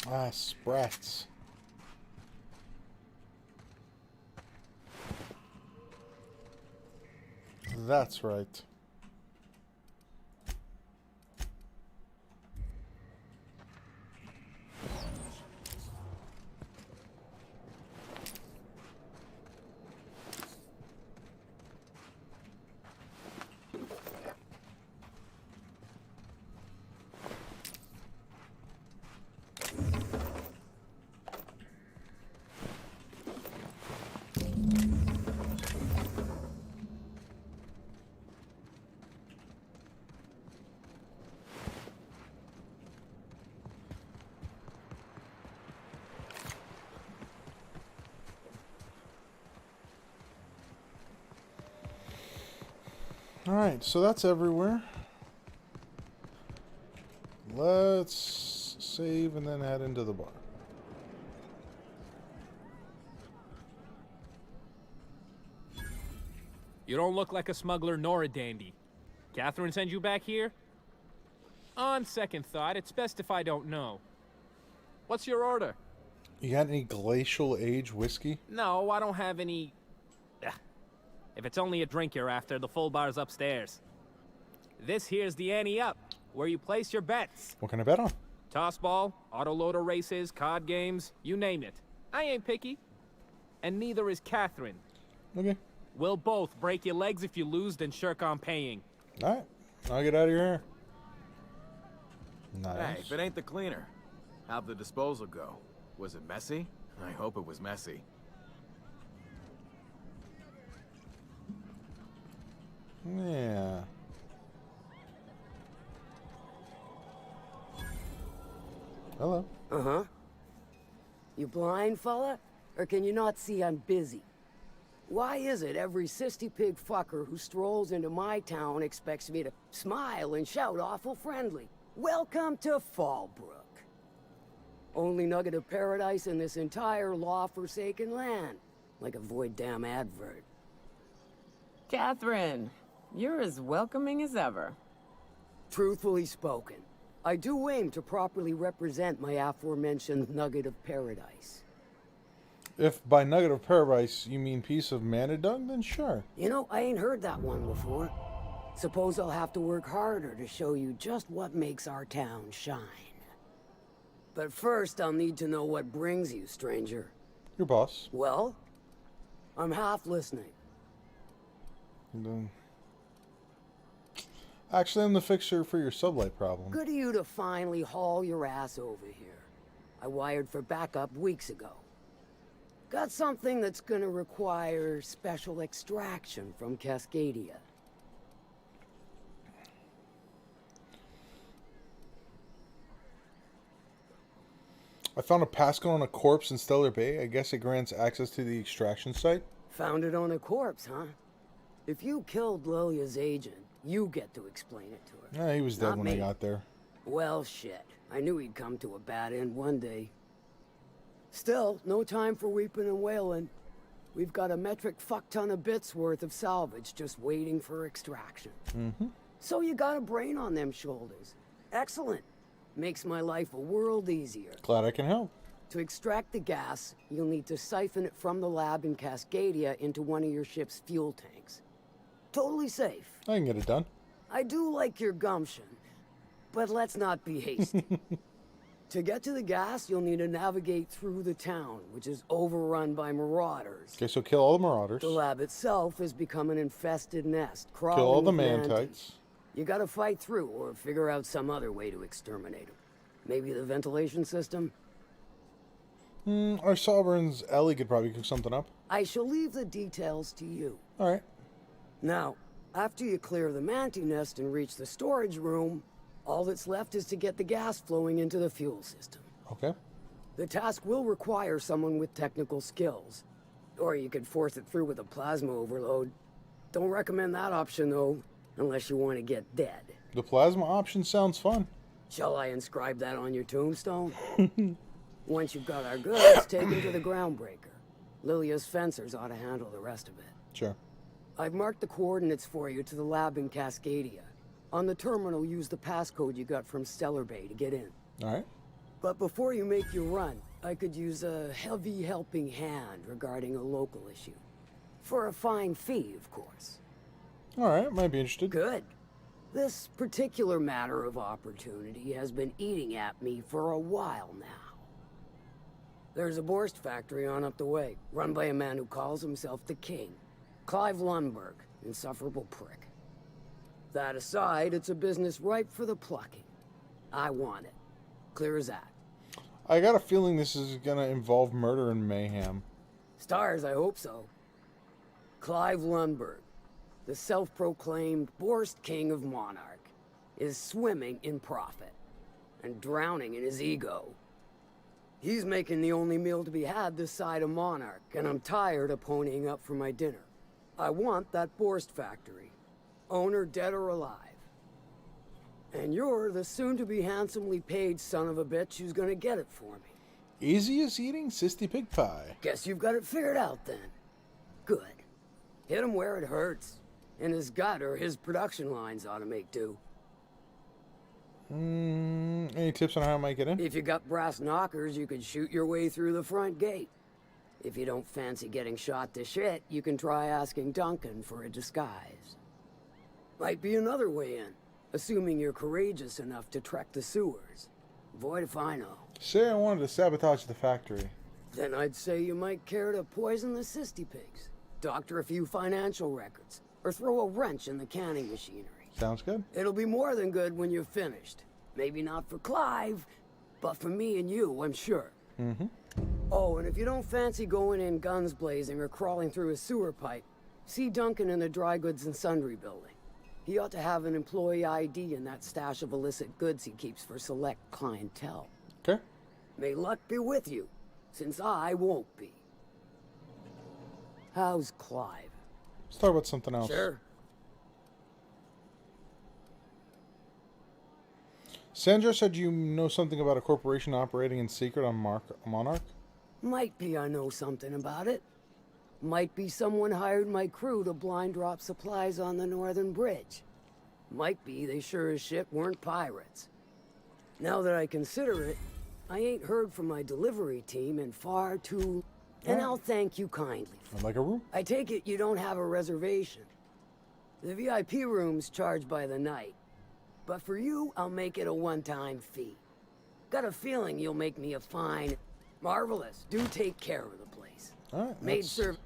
Ah, sprats. That's right. Alright, so that's everywhere. Let's save and then head into the bar. You don't look like a smuggler nor a dandy. Catherine sent you back here? On second thought, it's best if I don't know. What's your order? You got any glacial age whiskey? No, I don't have any... Ugh. If it's only a drink you're after, the full bar's upstairs. This here's the ante up, where you place your bets. What can I bet on? Toss ball, autoloader races, card games, you name it. I ain't picky. And neither is Catherine. Okay. We'll both break your legs if you lose, then shirk on paying. Alright. I'll get out of your hair. Nice. Hey, if it ain't the cleaner, how'd the disposal go? Was it messy? I hope it was messy. Yeah. Hello. Uh-huh. You blind, fella? Or can you not see I'm busy? Why is it every sissy pig fucker who strolls into my town expects me to smile and shout awful friendly? Welcome to Fallbrook. Only nugget of paradise in this entire law-forsaken land. Like a void damn advert. Catherine, you're as welcoming as ever. Truthfully spoken, I do aim to properly represent my aforementioned nugget of paradise. If by nugget of paradise you mean piece of manadung, then sure. You know, I ain't heard that one before. Suppose I'll have to work harder to show you just what makes our town shine. But first, I'll need to know what brings you, stranger. Your boss. Well, I'm half listening. And then... Actually, I'm the fixer for your sublight problem. Good of you to finally haul your ass over here. I wired for backup weeks ago. Got something that's gonna require special extraction from Cascadia. I found a passcode on a corpse in Stellar Bay. I guess it grants access to the extraction site. Found it on a corpse, huh? If you killed Lilia's agent, you get to explain it to her. Yeah, he was dead Not when I me. got there. Well, shit. I knew he'd come to a bad end one day. Still, no time for weeping and wailing. We've got a metric fuck ton of bits worth of salvage just waiting for extraction. Mm-hmm. So you got a brain on them shoulders. Excellent. Makes my life a world easier. Glad I can help. To extract the gas, you'll need to siphon it from the lab in Cascadia into one of your ship's fuel tanks. Totally safe. I can get it done. I do like your gumption, but let's not be hasty. To get to the gas, you'll need to navigate through the town, which is overrun by marauders. Okay, so kill all the marauders. The lab itself has become an infested nest, crawling Kill all the with mantis. mantites. You gotta fight through, or figure out some other way to exterminate them. Maybe the ventilation system? Our Sovereign's Ellie could probably cook something up. I shall leave the details to you. Alright. Now, after you clear the manti nest and reach the storage room, all that's left is to get the gas flowing into the fuel system. Okay. The task will require someone with technical skills. Or you could force it through with a plasma overload. Don't recommend that option, though, unless you want to get dead. The plasma option sounds fun. Shall I inscribe that on your tombstone? Once you've got our goods, take them to the groundbreaker. Lilia's fencers ought to handle the rest of it. Sure. I've marked the coordinates for you to the lab in Cascadia. On the terminal, use the passcode you got from Stellar Bay to get in. Alright. But before you make your run, I could use a heavy helping hand regarding a local issue. For a fine fee, of course. Alright, might be interested. Good. This particular matter of opportunity has been eating at me for a while now. There's a Borst factory on up the way, run by a man who calls himself the King. Clive Lundberg, insufferable prick. That aside, it's a business ripe for the plucking. I want it. Clear as that. I got a feeling this is gonna involve murder and mayhem. Stars, I hope so. Clive Lundberg, the self-proclaimed Borst King of Monarch, is swimming in profit and drowning in his ego. He's making the only meal to be had this side of Monarch, and I'm tired of ponying up for my dinner. I want that Borst factory, owner dead or alive. And you're the soon-to-be handsomely paid son of a bitch who's gonna get it for me. Easy as eating cysty pig pie. Guess you've got it figured out then. Good. Hit him where it hurts. In his gut or his production lines ought to make do. Any tips on how I might get in? If you got brass knockers, you could shoot your way through the front gate. If you don't fancy getting shot to shit, you can try asking Duncan for a disguise. Might be another way in, assuming you're courageous enough to trek the sewers. Void if I know. Say I wanted to sabotage the factory. Then I'd say you might care to poison the cysty pigs, doctor a few financial records, or throw a wrench in the canning machinery. Sounds good. It'll be more than good when you're finished. Maybe not for Clive, but for me and you, I'm sure. Mm-hmm. Oh, and if you don't fancy going in guns blazing or crawling through a sewer pipe, see Duncan in the dry goods and sundry building. He ought to have an employee ID in that stash of illicit goods he keeps for select clientele. Okay. May luck be with you, since I won't be. How's Clive? Let's talk about something else. Sure. Sandra said you know something about a corporation operating in secret on Monarch? Might be I know something about it. Might be someone hired my crew to blind drop supplies on the northern bridge. Might be they sure as shit weren't pirates. Now that I consider it, I ain't heard from my delivery team in far too... And I'll thank you kindly. I'd like a room. I take it you don't have a reservation. The VIP room's charged by the night. But for you, I'll make it a one-time fee. Got a feeling you'll make me a fine... Marvelous. Do take care of the place. Alright. Maid serve...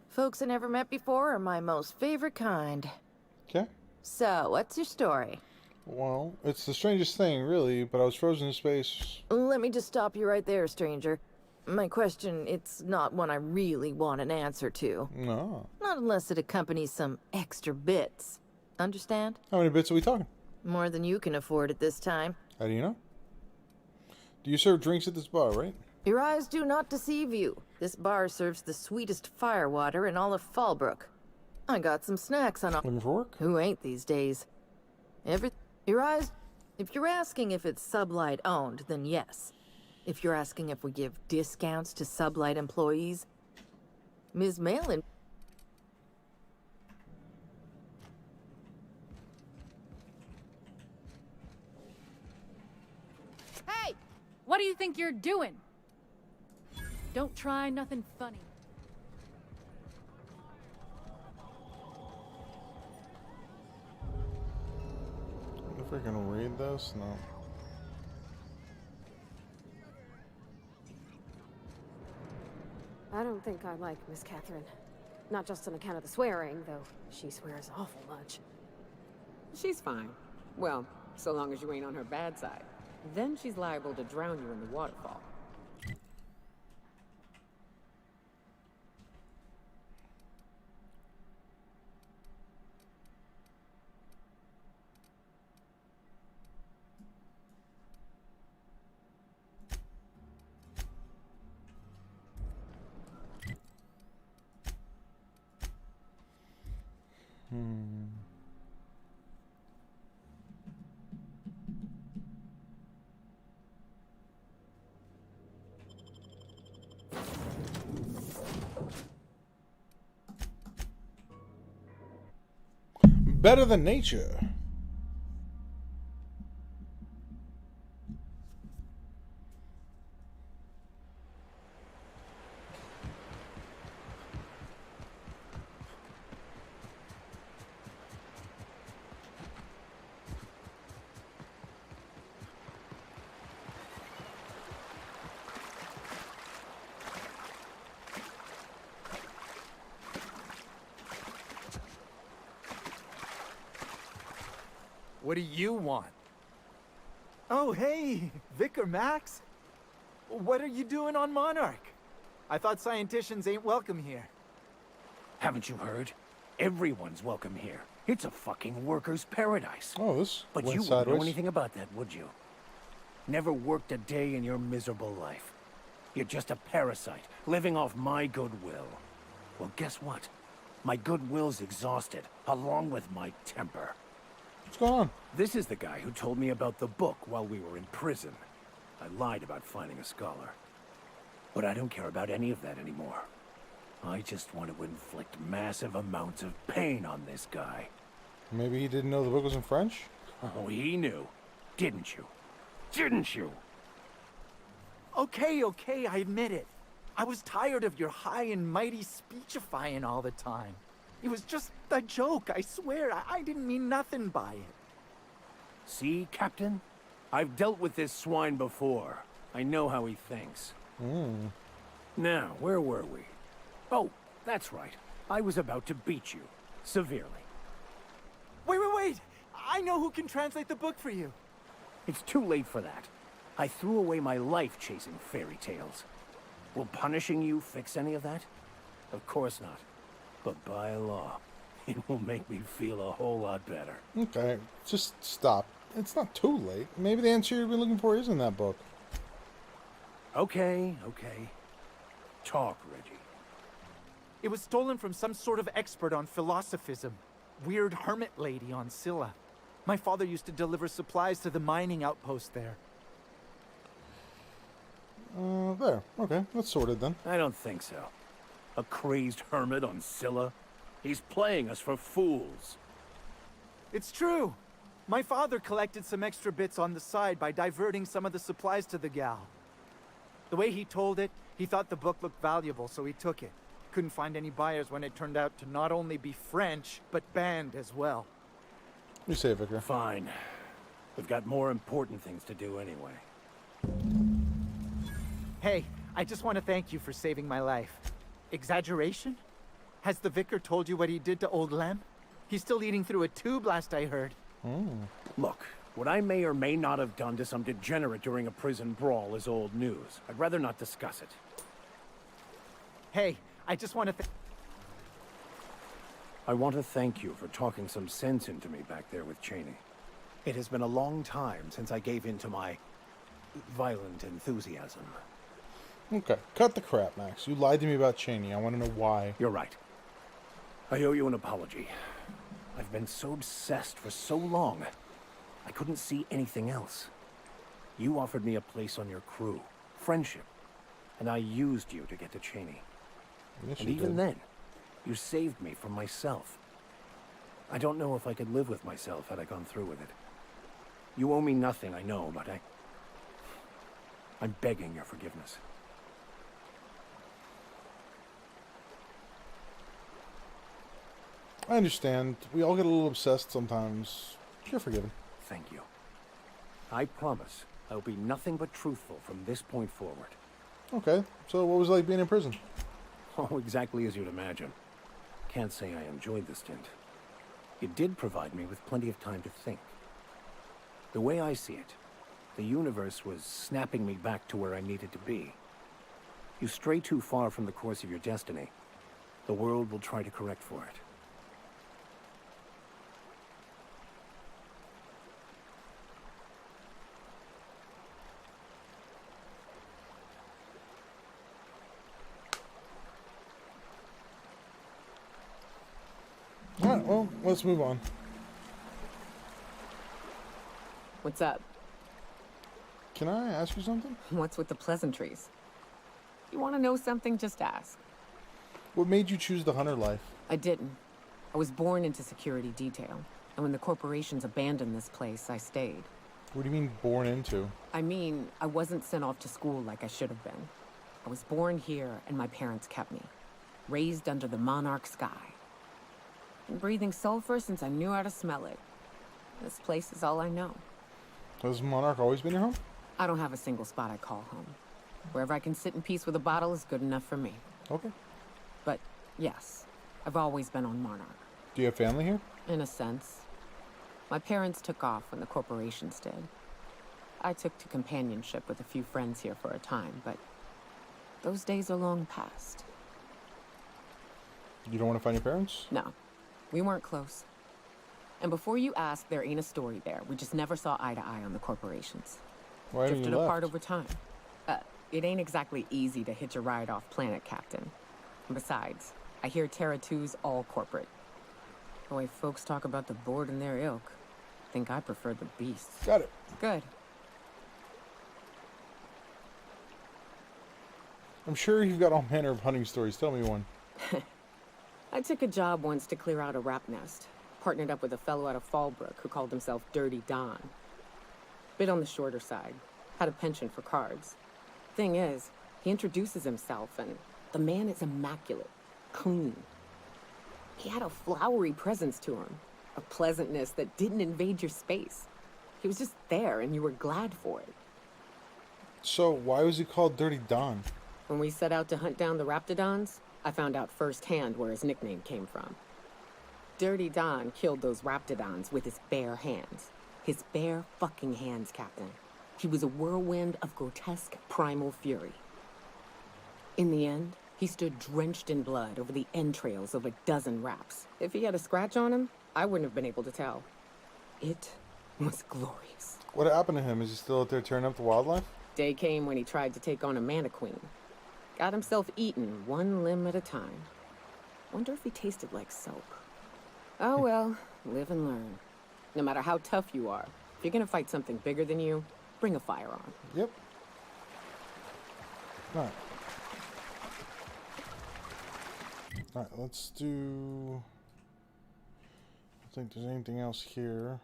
Folks I never met before are my most favorite kind. Okay. So, what's your story? Well, it's the strangest thing, really, but I was frozen in space. Let me just stop you right there, stranger. My question, it's not one I really want an answer to. No. Not unless it accompanies some extra bits. Understand? How many bits are we talking? More than you can afford at this time. How do you know? Do you serve drinks at this bar, right? Your eyes do not deceive you. This bar serves the sweetest firewater in all of Fallbrook. I got some snacks on... Looking for work? Who ain't these days? Your eyes... If you're asking if it's Sublight owned, then yes. If you're asking if we give discounts to Sublight employees, Ms. Malin... Hey! What do you think you're doing? Don't try nothing funny. If I can read this? No. I don't think I like Miss Catherine. Not just on account of the swearing, though she swears awful much. She's fine. Well, so long as you ain't on her bad side. Then she's liable to drown you in the waterfall. Better than nature. What do you want? Oh, hey, Vicar Max. What are you doing on Monarch? I thought scienticians ain't welcome here. Haven't you heard? Everyone's welcome here. It's a fucking worker's paradise. Oh, this But went you wouldn't know sideways. anything about that, would you? Never worked a day in your miserable life. You're just a parasite, living off my goodwill. Well, guess what? My goodwill's exhausted, along with my temper. What's going on? This is the guy who told me about the book while we were in prison. I lied about finding a scholar. But I don't care about any of that anymore. I just want to inflict massive amounts of pain on this guy. Maybe he didn't know the book was in French? Oh, he knew. Didn't you? Didn't you? Okay, I admit it. I was tired of your high and mighty speechifying all the time. It was just a joke, I swear. I didn't mean nothing by it. See, Captain? I've dealt with this swine before. I know how he thinks. Now, where were we? Oh, that's right. I was about to beat you. Severely. Wait! I know who can translate the book for you. It's too late for that. I threw away my life chasing fairy tales. Will punishing you fix any of that? Of course not. But by law, it will make me feel a whole lot better. Okay, just stop. It's not too late. Maybe the answer you've been looking for is in that book. Okay. Talk, Reggie. It was stolen from some sort of expert on philosophism. Weird hermit lady on Scylla. My father used to deliver supplies to the mining outpost there. There. Okay, that's sorted then. I don't think so. A crazed hermit on Scylla? He's playing us for fools. It's true. My father collected some extra bits on the side by diverting some of the supplies to the gal. The way he told it, he thought the book looked valuable, so he took it. Couldn't find any buyers when it turned out to not only be French, but banned as well. You say, Vicar. Fine. We've got more important things to do anyway. Hey, I just want to thank you for saving my life. Exaggeration? Has the vicar told you what he did to old Lem? He's still eating through a tube, last I heard. Look, what I may or may not have done to some degenerate during a prison brawl is old news. I'd rather not discuss it. Hey, I just want to I want to thank you for talking some sense into me back there with Cheney. It has been a long time since I gave in to my violent enthusiasm. Okay, cut the crap, Max. You lied to me about Cheney. I want to know why. You're right. I owe you an apology. I've been so obsessed for so long, I couldn't see anything else. You offered me a place on your crew, friendship, and I used you to get to Cheney. Yes, And you even did. then, you saved me from myself. I don't know if I could live with myself had I gone through with it. You owe me nothing, I know, but I'm begging your forgiveness. I understand. We all get a little obsessed sometimes. You're forgiven. Thank you. I promise I'll be nothing but truthful from this point forward. Okay, so what was it like being in prison? Oh, exactly as you'd imagine. Can't say I enjoyed the stint. It did provide me with plenty of time to think. The way I see it, the universe was snapping me back to where I needed to be. You stray too far from the course of your destiny, the world will try to correct for it. Alright, well, let's move on. What's up? Can I ask you something? What's with the pleasantries? You want to know something? Just ask. What made you choose the hunter life? I didn't. I was born into security detail, and when the corporations abandoned this place, I stayed. What do you mean, born into? I mean, I wasn't sent off to school like I should have been. I was born here, and my parents kept me. Raised under the monarch sky. Been breathing sulfur since I knew how to smell it. This place is all I know. Has Monarch always been your home? I don't have a single spot I call home. Wherever I can sit in peace with a bottle is good enough for me. Okay. But, yes, I've always been on Monarch. Do you have family here? In a sense. My parents took off when the corporations did. I took to companionship with a few friends here for a time, but those days are long past. You don't want to find your parents? No, we weren't close. And before you ask, there ain't a story there. We just never saw eye to eye on the corporations. Why haven't Drifted you apart left? over time. It ain't exactly easy to hitch a ride off planet, Captain. And besides, I hear Terra 2's all corporate. The way folks talk about the board and their ilk, think I prefer the beasts. Got it. Good. I'm sure you've got all manner of hunting stories. Tell me one. I took a job once to clear out a rat nest. Partnered up with a fellow out of Fallbrook who called himself Dirty Don. Bit on the shorter side. Had a penchant for cards. Thing is, he introduces himself and the man is immaculate. Clean. He had a flowery presence to him. A pleasantness that didn't invade your space. He was just there and you were glad for it. So, why was he called Dirty Don? When we set out to hunt down the Raptidons, I found out firsthand where his nickname came from. Dirty Don killed those Raptidons with his bare hands. His bare fucking hands, Captain. He was a whirlwind of grotesque primal fury. In the end, he stood drenched in blood over the entrails of a dozen raps. If he had a scratch on him, I wouldn't have been able to tell. It was glorious. What happened to him? Is he still out there tearing up the wildlife? Day came when he tried to take on a mannequin. Got himself eaten one limb at a time. Wonder if he tasted like soap. Oh well, live and learn. No matter how tough you are, if you're gonna fight something bigger than you, bring a firearm. Yep. Alright. Alright, let's do... I don't think there's anything else here.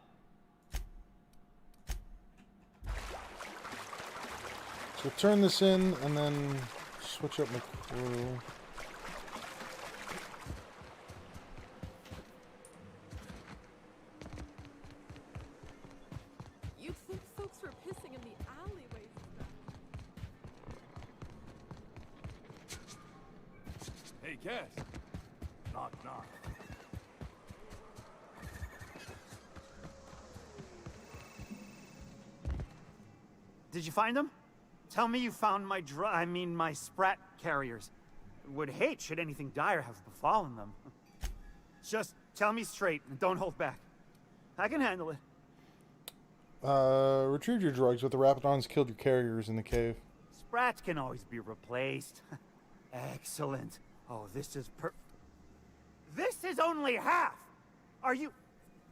So turn this in and then switch up my crew. You'd think folks were pissing in the alleyways and stuff. Hey, Cass. Knock, knock. Did you find them? Tell me you found my my sprat carriers. Would hate should anything dire have befallen them. Just tell me straight and don't hold back. I can handle it. Retrieve your drugs, but the Rapidons killed your carriers in the cave. Sprats can always be replaced. Excellent. Oh, this is This is only half! Are you...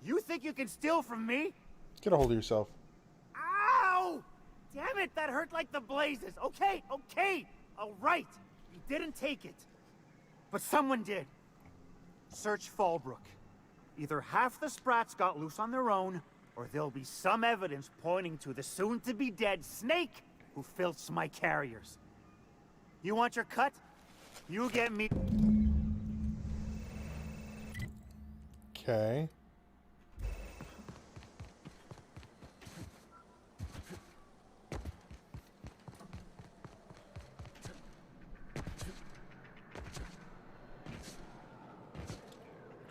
You think you can steal from me? Get a hold of yourself. Ow! Damn it, that hurt like the blazes. Okay, okay, all right. You didn't take it. But someone did. Search Fallbrook. Either half the Sprats got loose on their own, or there'll be some evidence pointing to the soon-to-be-dead snake who filched my carriers. You want your cut? You get me... Okay.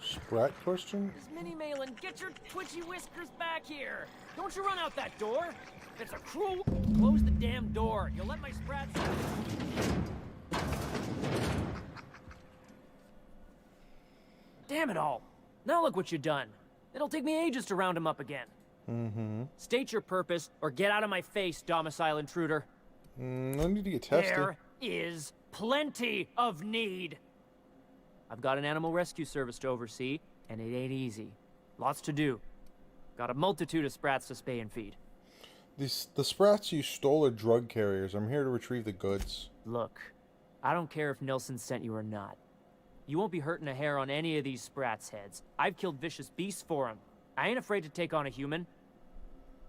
Sprat question? Minnie Malin, get your twitchy whiskers back here! Don't you run out that door! It's a cruel... Close the damn door. You'll let my sprats out. Damn it all. Now look what you've done. It'll take me ages to round him up again. Mm-hmm. State your purpose, or get out of my face, domicile intruder. No need to get tested. There is plenty of need. I've got an animal rescue service to oversee. and it ain't easy. Lots to do. Got a multitude of sprats to spay and feed. The sprats you stole are drug carriers. I'm here to retrieve the goods. Look, I don't care if Nelson sent you or not. You won't be hurting a hair on any of these sprats' heads. I've killed vicious beasts for them. I ain't afraid to take on a human.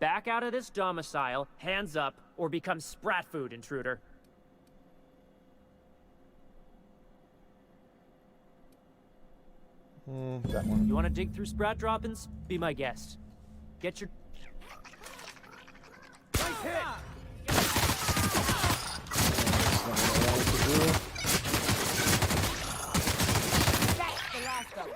Back out of this domicile, hands up, or become sprat food, intruder. That one. You want to dig through sprat droppings? Be my guest. Get your... Nice hit! That's not what I wanted to do. That's the last of it.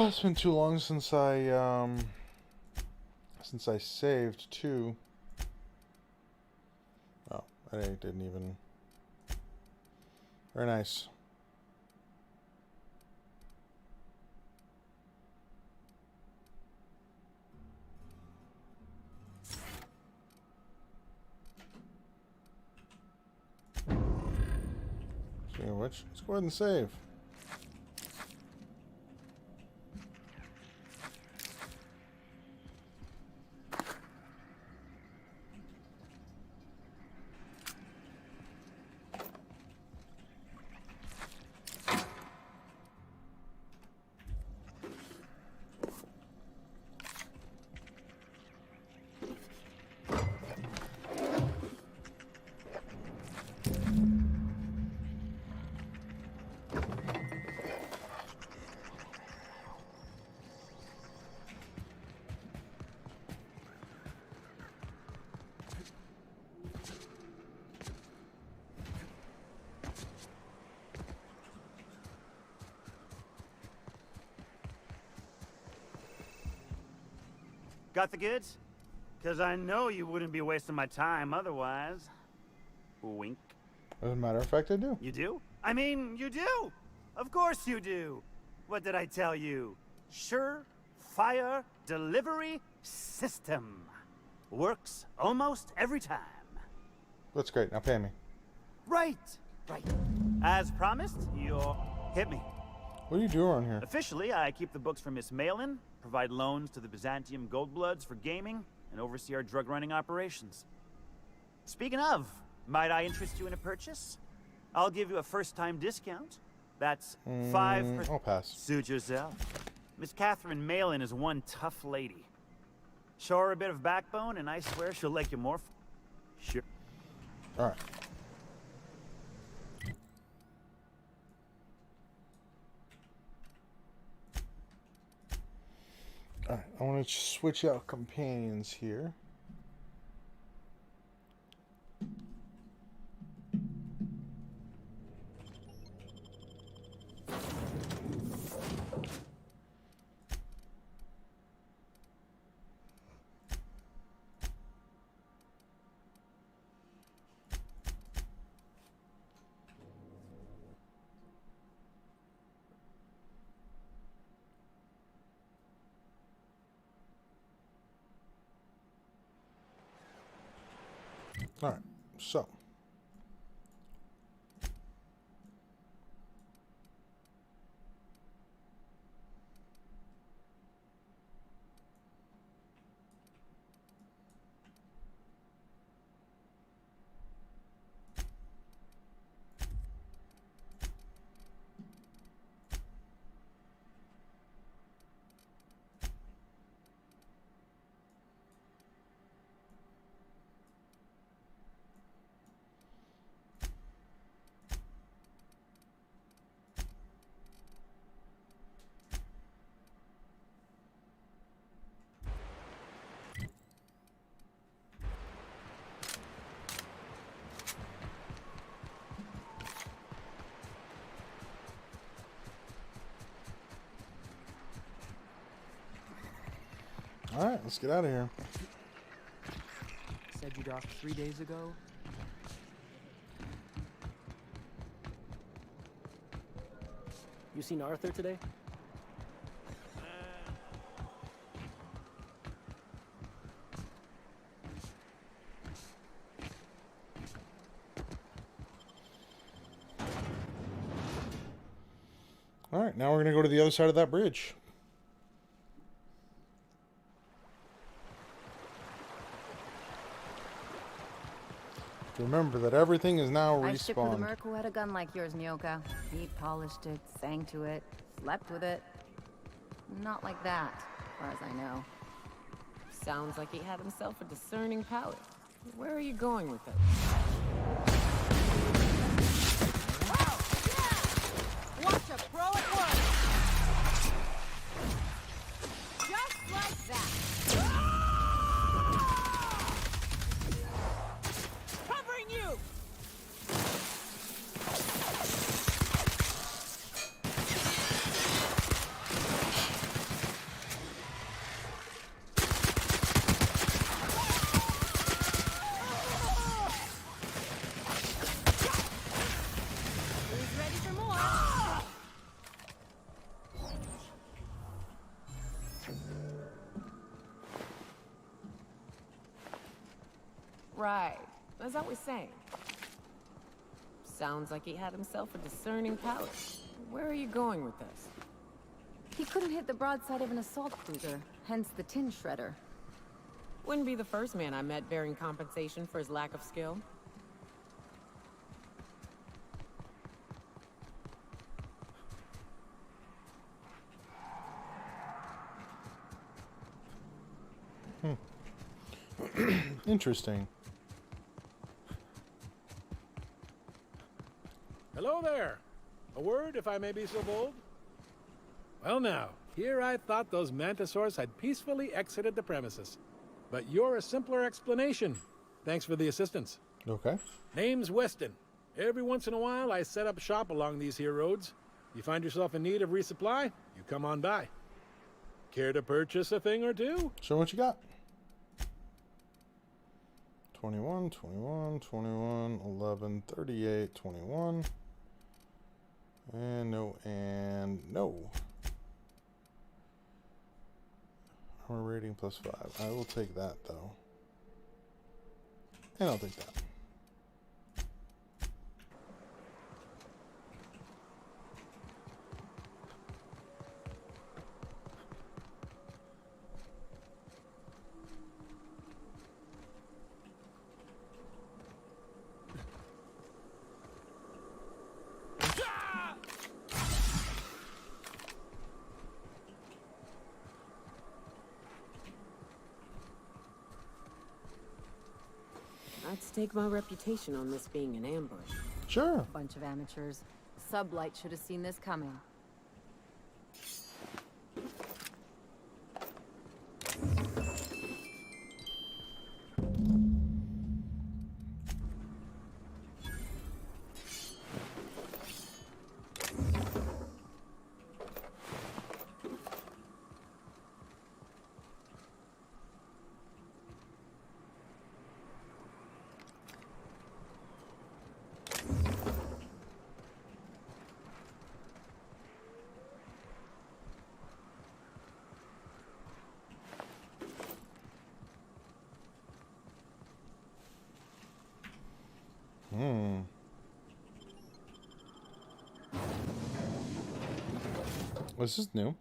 It's been too long since I saved too. Oh, I didn't even. Very nice. Speaking of which, let's go ahead and save. Got the goods? Because I know you wouldn't be wasting my time otherwise. Wink. As a matter of fact, I do. You do? I mean, you do! Of course you do! What did I tell you? Sure-fire delivery system. Works almost every time. That's great. Now pay me. Right! Right. As promised, you'll hit me. What do you do around here? Officially, I keep the books for Miss Malin, provide loans to the Byzantium Goldbloods for gaming, and oversee our drug-running operations. Speaking of, might I interest you in a purchase? I'll give you a first-time discount. That's 5%. I'll pass. Suit yourself. Miss Catherine Malin is one tough lady. Show her a bit of backbone, and I swear she'll like you more. Sure. All right. Alright, I want to switch out companions here. All right, so all right, let's get out of here. Said you docked 3 days ago? You seen Arthur today? now we're going to go to the other side of that bridge. Remember that everything is now I shipped with a respawned. merc who had a gun like yours, Nyoka. He polished it, sang to it, slept with it. Not like that, as far as I know. Sounds like he had himself a discerning palate. Where are you going with it? Watch a pro at work! Just like that! Covering you! Who's ready for more? Right. As I was saying. Sounds like he had himself a discerning palate. Where are you going with this? He couldn't hit the broadside of an assault cruiser, hence the tin shredder. Wouldn't be the first man I met bearing compensation for his lack of skill. Interesting. Hello there. A word, if I may be so bold? Well now, here I thought those mantisaurs had peacefully exited the premises. But you're a simpler explanation. Thanks for the assistance. Okay. Name's Weston. Every once in a while, I set up shop along these here roads. You find yourself in need of resupply, you come on by. Care to purchase a thing or two? Show what you got. 21, 21, 21, 11, 38, 21. And no, and no. Armor rating +5. I will take that, though. And I'll take that. I'd stake my reputation on this being an ambush. Sure. Bunch of amateurs. Sublight should have seen this coming. Was this new?